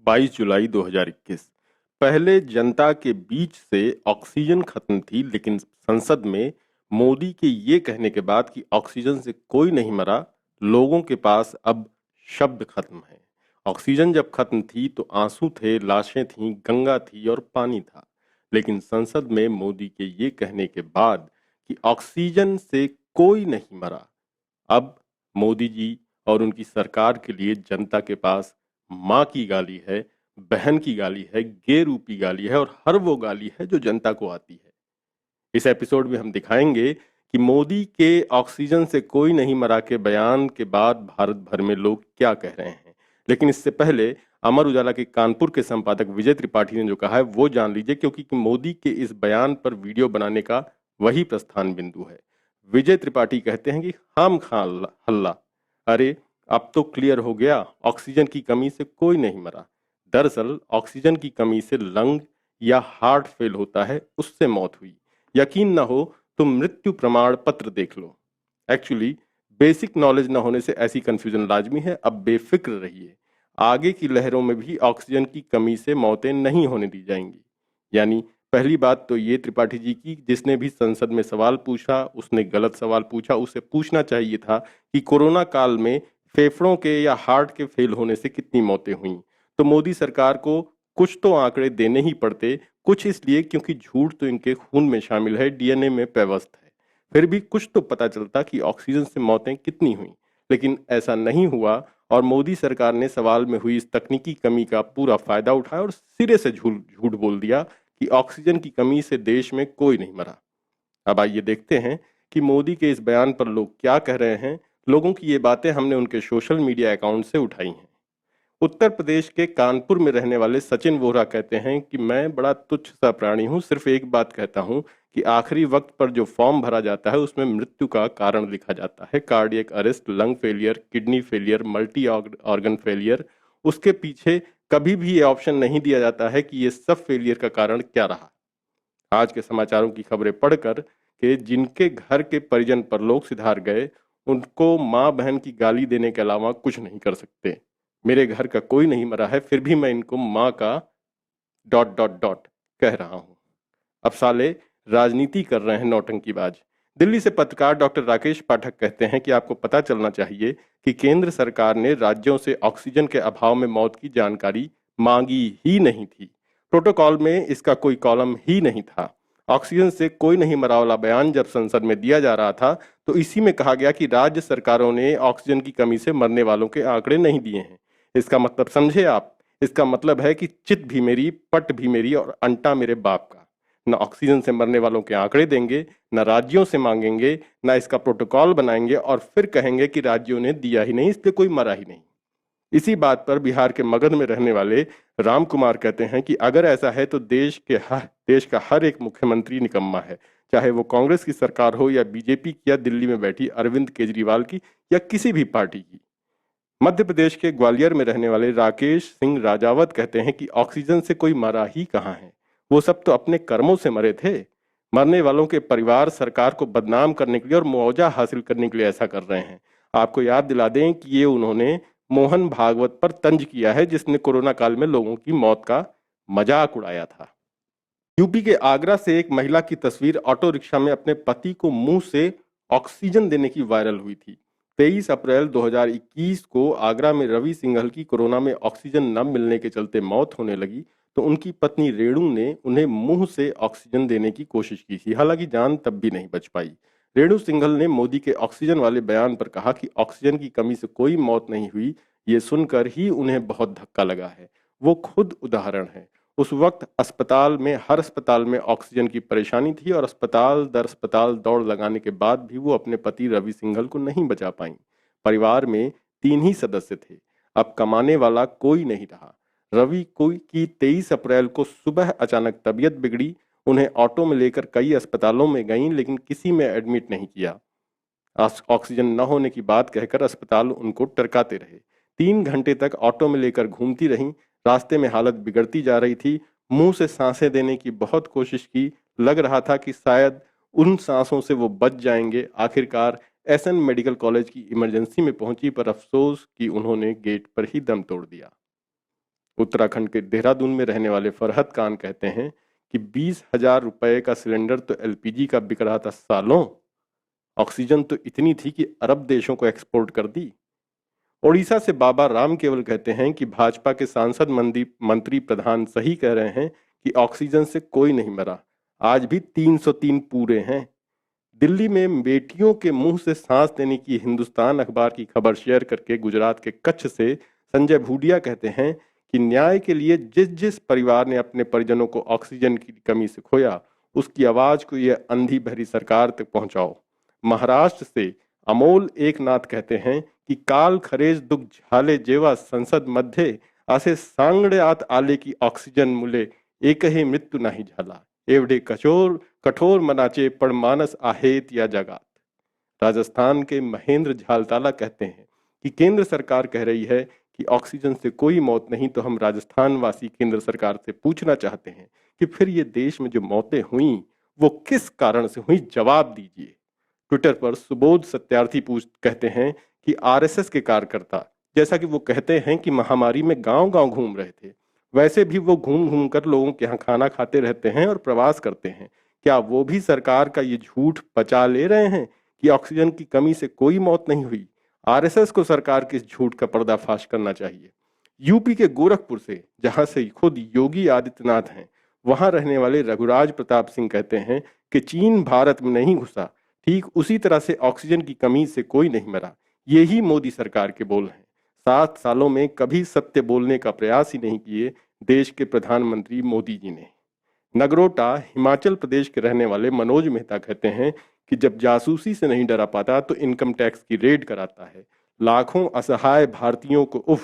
22 जुलाई 2021। पहले जनता के बीच से ऑक्सीजन खत्म थी, लेकिन संसद में मोदी के ये कहने के बाद कि ऑक्सीजन से कोई नहीं मरा, लोगों के पास अब शब्द खत्म है। ऑक्सीजन जब खत्म थी तो आंसू थे, लाशें थीं, गंगा थी और पानी था। लेकिन संसद में मोदी के ये कहने के बाद कि ऑक्सीजन से कोई नहीं मरा, अब मोदी जी और उनकी सरकार के लिए जनता के पास माँ की गाली है, बहन की गाली है, गे रूपी गाली है और हर वो गाली है जो जनता को आती है। इस एपिसोड में हम दिखाएंगे कि मोदी के ऑक्सीजन से कोई नहीं मरा के बयान के बाद भारत भर में लोग क्या कह रहे हैं। लेकिन इससे पहले अमर उजाला के कानपुर के संपादक विजय त्रिपाठी ने जो कहा है वो जान लीजिए, क्योंकि मोदी के इस बयान पर वीडियो बनाने का वही प्रस्थान बिंदु है। विजय त्रिपाठी कहते हैं कि खाम खा हल्ला, अरे अब तो क्लियर हो गया, ऑक्सीजन की कमी से कोई नहीं मरा। दरअसल ऑक्सीजन की कमी से लंग या हार्ट फेल होता है, उससे मौत हुई। यकीन ना हो तो मृत्यु प्रमाण पत्र देख लो। एक्चुअली बेसिक नॉलेज न होने से ऐसी कंफ्यूजन लाजमी है। अब बेफिक्र रहिए, आगे की लहरों में भी ऑक्सीजन की कमी से मौतें नहीं होने दी जाएंगी। यानी पहली बात तो ये त्रिपाठी जी की, जिसने भी संसद में सवाल पूछा उसने गलत सवाल पूछा। उसे पूछना चाहिए था कि कोरोना काल में फेफड़ों के या हार्ट के फेल होने से कितनी मौतें हुई। तो मोदी सरकार को कुछ तो आंकड़े देने ही पड़ते। कुछ इसलिए क्योंकि झूठ तो इनके खून में शामिल है, डीएनए में पेवस्त है। फिर भी कुछ तो पता चलता कि ऑक्सीजन से मौतें कितनी हुई। लेकिन ऐसा नहीं हुआ और मोदी सरकार ने सवाल में हुई इस तकनीकी कमी का पूरा फायदा उठाया और सिरे से झूठ झूठ बोल दिया कि ऑक्सीजन की कमी से देश में कोई नहीं मरा। अब आइए देखते हैं कि मोदी के इस बयान पर लोग क्या कह रहे हैं। लोगों की ये बातें हमने उनके सोशल मीडिया अकाउंट से उठाई हैं। उत्तर प्रदेश के कानपुर में रहने वाले सचिन वोहरा कहते हैं कि मैं बड़ा तुच्छ सा प्राणी हूं, सिर्फ एक बात कहता हूं कि आखिरी वक्त पर जो फॉर्म भरा जाता है उसमें मृत्यु का कारण लिखा जाता है, cardiac arrest, lung failure, kidney failure, multi organ failure. उसके पीछे कभी भी ये ऑप्शन नहीं दिया जाता है कि ये सब फेलियर का कारण क्या रहा। आज के समाचारों की खबरें पढ़कर के जिनके घर के परिजन परलोक सिधार गए, उनको माँ बहन की गाली देने के अलावा कुछ नहीं कर सकते। मेरे घर का कोई नहीं मरा है, फिर भी मैं इनको माँ का डॉट डॉट डॉट कह रहा हूँ। अब साले राजनीति कर रहे हैं नौटंकीबाज। दिल्ली से पत्रकार डॉक्टर राकेश पाठक कहते हैं कि आपको पता चलना चाहिए कि केंद्र सरकार ने राज्यों से ऑक्सीजन के अभाव में मौत की जानकारी मांगी ही नहीं थी। प्रोटोकॉल में इसका कोई कॉलम ही नहीं था। ऑक्सीजन से कोई नहीं मरा वाला बयान जब संसद में दिया जा रहा था तो इसी में कहा गया कि राज्य सरकारों ने ऑक्सीजन की कमी से मरने वालों के आंकड़े नहीं दिए हैं। इसका मतलब समझे आप? इसका मतलब है कि चित भी मेरी, पट भी मेरी और अंटा मेरे बाप का। न ऑक्सीजन से मरने वालों के आंकड़े देंगे, न राज्यों से मांगेंगे, न इसका प्रोटोकॉल बनाएंगे और फिर कहेंगे कि राज्यों ने दिया ही नहीं, इसलिए कोई मरा ही नहीं। इसी बात पर बिहार के मगध में रहने वाले राम कुमार कहते हैं कि अगर ऐसा है तो देश का हर एक मुख्यमंत्री निकम्मा है, चाहे वो कांग्रेस की सरकार हो या बीजेपी की या दिल्ली में बैठी अरविंद केजरीवाल की या किसी भी पार्टी की। मध्य प्रदेश के ग्वालियर में रहने वाले राकेश सिंह राजावत कहते हैं कि ऑक्सीजन से कोई मरा ही कहाँ है, वो सब तो अपने कर्मों से मरे थे। मरने वालों के परिवार सरकार को बदनाम करने के लिए और मुआवजा हासिल करने के लिए ऐसा कर रहे हैं। आपको याद दिला दें कि ये उन्होंने मोहन भागवत पर तंज किया है, जिसने कोरोना काल में लोगों की मौत का मजाक उड़ाया था। यूपी के आगरा से एक महिला की तस्वीर ऑटो रिक्शा में अपने पति को मुंह से ऑक्सीजन देने की वायरल हुई थी। 23 अप्रैल 2021 को आगरा में रवि सिंघल की कोरोना में ऑक्सीजन न मिलने के चलते मौत होने लगी तो उनकी पत्नी रेणु ने उन्हें मुंह से ऑक्सीजन देने की कोशिश की थी। हालांकि जान तब भी नहीं बच पाई। रेणु सिंघल ने मोदी के ऑक्सीजन वाले बयान पर कहा कि ऑक्सीजन की कमी से कोई मौत नहीं हुई। ये सुनकर ही उन्हें बहुत धक्का लगा है। वो खुद उदाहरण है। उस वक्त हर अस्पताल में ऑक्सीजन की परेशानी थी और अस्पताल दर अस्पताल दौड़ लगाने के बाद भी वो अपने पति रवि सिंघल को नहीं बचा पाई। परिवार में 3 ही सदस्य थे, अब कमाने वाला कोई नहीं रहा। रवि कोई की 23 अप्रैल को सुबह अचानक तबीयत बिगड़ी। उन्हें ऑटो में लेकर कई अस्पतालों में गईं, लेकिन किसी में एडमिट नहीं किया। ऑक्सीजन न होने की बात कहकर अस्पताल उनको टरकाते रहे। 3 घंटे तक ऑटो में लेकर घूमती रहीं। रास्ते में हालत बिगड़ती जा रही थी। मुंह से सांसें देने की बहुत कोशिश की, लग रहा था कि शायद उन सांसों से वो बच जाएंगे। आखिरकार एसएन मेडिकल कॉलेज की इमरजेंसी में पहुंची, पर अफसोस कि उन्होंने गेट पर ही दम तोड़ दिया। उत्तराखंड के देहरादून में रहने वाले फरहत खान कहते हैं कि 20,000 रुपए का सिलेंडर तो एलपीजी का बिक रहा था सालों। ऑक्सीजन तो इतनी थी कि अरब देशों को एक्सपोर्ट कर दी। ओडिशा से बाबा राम केवल कहते हैं कि भाजपा के सांसद मंत्री प्रधान सही कह रहे हैं कि ऑक्सीजन से कोई नहीं मरा, आज भी 303 पूरे हैं। दिल्ली में बेटियों के मुंह से सांस लेने की हिंदुस्तान अखबार की खबर शेयर करके गुजरात के कच्छ से संजय भूडिया कहते हैं कि न्याय के लिए जिस जिस परिवार ने अपने परिजनों को ऑक्सीजन की कमी से खोया, उसकी आवाज को यह अंधी बहरी सरकार तक पहुंचाओ। महाराष्ट्र से अमोल एकनाथ कहते हैं की काल खरेज दुख झाले जेवा संसद मध्ये असे सांगड्यात आले की ऑक्सिजन मुले एकही मृत्यू नाही झाला, एवढे कठोर मनाचे पण मानस आहेत या जगात। राजस्थान के महेंद्र झालताला कहते हैं कि केंद्र सरकार कह रही है कि ऑक्सीजन से कोई मौत नहीं, तो हम राजस्थान वासी केंद्र सरकार से पूछना चाहते हैं कि फिर ये देश में जो मौतें हुई वो किस कारण से हुई, जवाब दीजिए। ट्विटर पर सुबोध सत्यार्थी कहते हैं कि आरएसएस के कार्यकर्ता, जैसा कि वो कहते हैं कि महामारी में गांव गांव घूम रहे थे, वैसे भी वो घूम घूम कर लोगों के यहाँ खाना खाते रहते हैं और प्रवास करते हैं। क्या वो भी सरकार का ये झूठ पचा ले रहे हैं कि ऑक्सीजन की कमी से कोई मौत नहीं हुई? आरएसएस को सरकार के इस झूठ का पर्दाफाश करना चाहिए। यूपी के गोरखपुर से, जहां से खुद योगी आदित्यनाथ हैं, वहां रहने वाले रघुराज प्रताप सिंह कहते हैं कि चीन भारत में नहीं घुसा, ठीक उसी तरह से ऑक्सीजन की कमी से कोई नहीं मरा। यही मोदी सरकार के बोल हैं। 7 सालों में कभी सत्य बोलने का प्रयास ही नहीं किए देश के प्रधानमंत्री मोदी जी ने। नगरोटा हिमाचल प्रदेश के रहने वाले मनोज मेहता कहते हैं कि जब जासूसी से नहीं डरा पाता तो इनकम टैक्स की रेड कराता है, लाखों असहाय भारतीयों को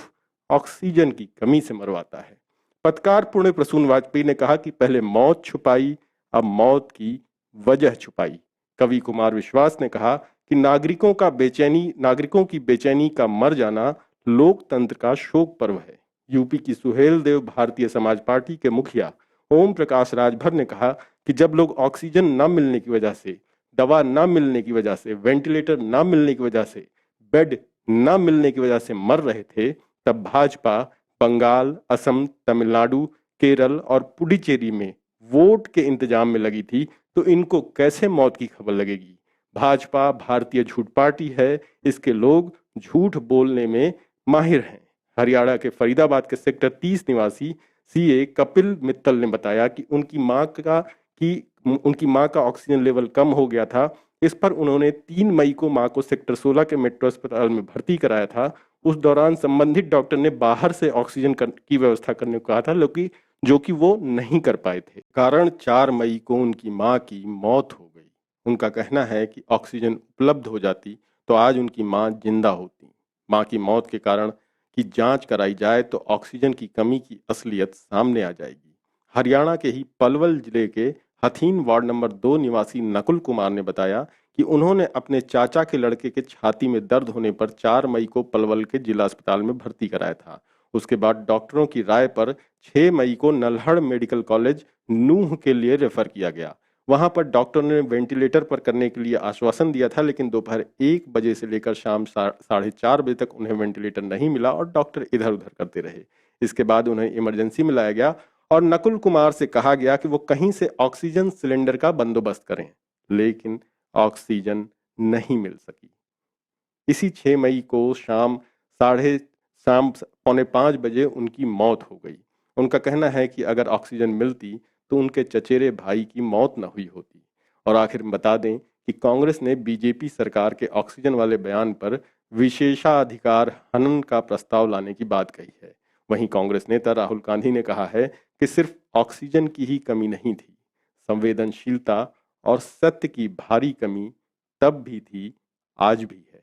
ऑक्सीजन की कमी से मरवाता है। पत्रकार पुण्य प्रसून वाजपेयी ने कहा कि पहले मौत छुपाई, अब मौत की वजह छुपाई। कवि कुमार विश्वास ने कहा कि नागरिकों की बेचैनी का मर जाना लोकतंत्र का शोक पर्व है। यूपी की सुहेल देव भारतीय समाज पार्टी के मुखिया ओम प्रकाश राजभर ने कहा कि जब लोग ऑक्सीजन न मिलने की वजह से, दवा न मिलने की वजह से, वेंटिलेटर न मिलने की वजह से, बेड न मिलने की वजह से मर रहे थे, तब भाजपा बंगाल, असम, तमिलनाडु, केरल और पुडुचेरी में वोट के इंतजाम में लगी थी, तो इनको कैसे मौत की खबर लगेगी? भाजपा भारतीय झूठ पार्टी है, इसके लोग झूठ बोलने में माहिर हैं। हरियाणा के फरीदाबाद के सेक्टर 30 निवासी सीए कपिल मित्तल ने बताया कि उनकी मां का ऑक्सीजन लेवल कम हो गया था। इस पर उन्होंने 3 मई को मां को सेक्टर 16 के मेट्रो अस्पताल में भर्ती कराया था। उस दौरान संबंधित डॉक्टर ने बाहर से ऑक्सीजन की व्यवस्था करने को कहा था, जो कि वो नहीं कर पाए थे। कारण 4 मई को उनकी मां की मौत हो गई। उनका कहना है कि ऑक्सीजन उपलब्ध हो जाती तो आज उनकी मां जिंदा होती। मां की मौत के कारण की जांच कराई जाए तो ऑक्सीजन की कमी की असलियत सामने आ जाएगी। हरियाणा के ही पलवल जिले के हथीन वार्ड नंबर 2 निवासी नकुल कुमार ने बताया कि उन्होंने अपने चाचा के लड़के के छाती में दर्द होने पर 4 मई को पलवल के जिला अस्पताल में भर्ती कराया था। उसके बाद डॉक्टरों की राय पर 6 मई को नल्हड़ मेडिकल कॉलेज नूह के लिए रेफर किया गया। वहां पर डॉक्टर ने वेंटिलेटर पर करने के लिए आश्वासन दिया था, लेकिन दोपहर 1 बजे से लेकर शाम 4:30 बजे तक उन्हें वेंटिलेटर नहीं मिला और डॉक्टर इधर उधर करते रहे। इसके बाद उन्हें इमरजेंसी में लाया गया और नकुल कुमार से कहा गया कि वो कहीं से ऑक्सीजन सिलेंडर का बंदोबस्त करें, लेकिन ऑक्सीजन नहीं मिल सकी। इसी 6 मई को शाम 4:45 बजे उनकी मौत हो गई। उनका कहना है कि अगर ऑक्सीजन मिलती तो उनके चचेरे भाई की मौत न हुई होती। और आखिर में बता दें कि कांग्रेस ने बीजेपी सरकार के ऑक्सीजन वाले बयान पर विशेषाधिकार हनन का प्रस्ताव लाने की बात कही है। वहीं कांग्रेस नेता राहुल गांधी ने कहा है कि सिर्फ ऑक्सीजन की ही कमी नहीं थी, संवेदनशीलता और सत्य की भारी कमी तब भी थी, आज भी है।